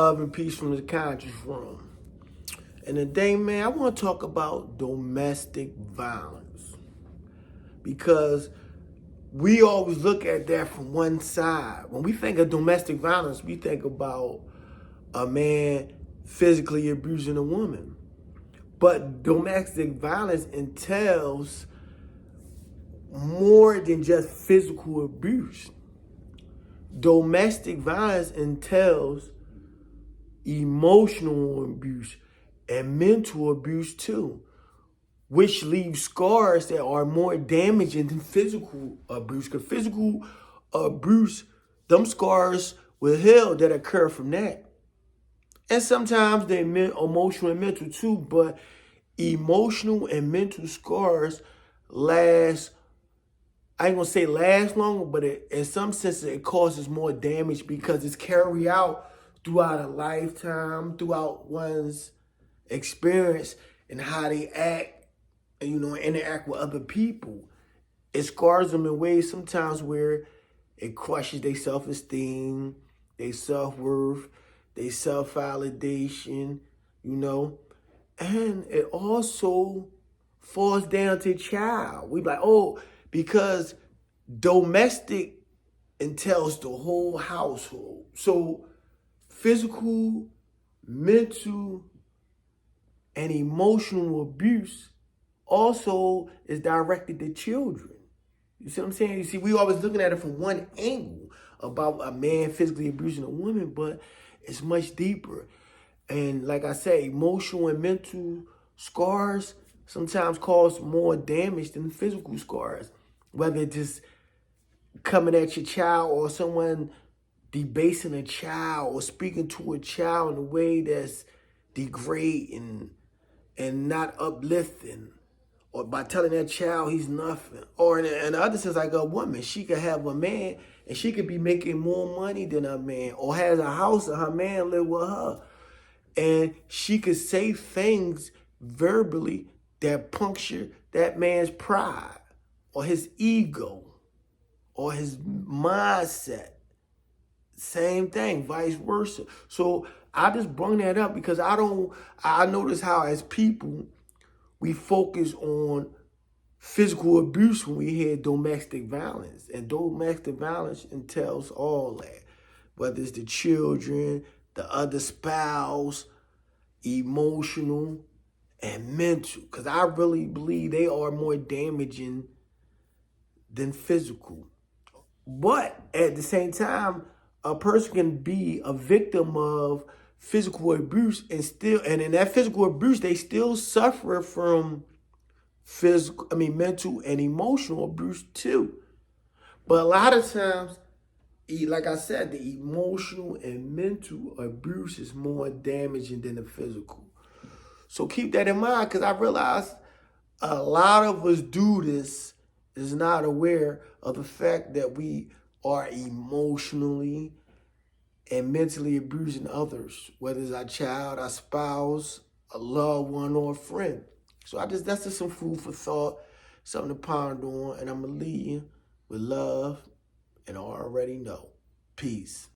Love and peace from the conscious room. And today, man, I want to talk about domestic violence because we always look at that from one side. When we think of domestic violence, we think about a man physically abusing a woman. But domestic violence entails more than just physical abuse. Domestic violence entails emotional abuse and mental abuse too, which leaves scars that are more damaging than physical abuse. Because physical abuse, them scars will heal that occur from that. And sometimes they're emotional and mental too, but emotional and mental scars last, I ain't gonna say last longer, but in some senses it causes more damage because it's carried out throughout a lifetime, throughout one's experience and how they act, interact with other people. It scars them in ways sometimes where it crushes their self-esteem, their self-worth, their self-validation, and it also falls down to child. We be like, oh, because domestic entails the whole household. So physical, mental, and emotional abuse also is directed to children. You see what I'm saying? You see, we always looking at it from one angle about a man physically abusing a woman, but it's much deeper. And like I say, emotional and mental scars sometimes cause more damage than physical scars. Whether it's just coming at your child or someone debasing a child or speaking to a child in a way that's degrading and not uplifting, or by telling that child he's nothing. Or in the other sense, like a woman, she could have a man and she could be making more money than a man, or has a house and her man live with her. And she could say things verbally that puncture that man's pride or his ego or his mindset. Same thing, vice versa. So I just bring that up because I notice how as people, we focus on physical abuse when we hear domestic violence. And domestic violence entails all that, whether it's the children, the other spouse, emotional, and mental. Because I really believe they are more damaging than physical. But at the same time, a person can be a victim of physical abuse and in that physical abuse, they still suffer from mental and emotional abuse too. But a lot of times, like I said, the emotional and mental abuse is more damaging than the physical. So keep that in mind, because I realize a lot of us do this is not aware of the fact that we are emotionally and mentally abusing others, whether it's our child, our spouse, a loved one, or a friend. So that's just some food for thought, something to ponder on, and I'm gonna leave you with love and already know. Peace.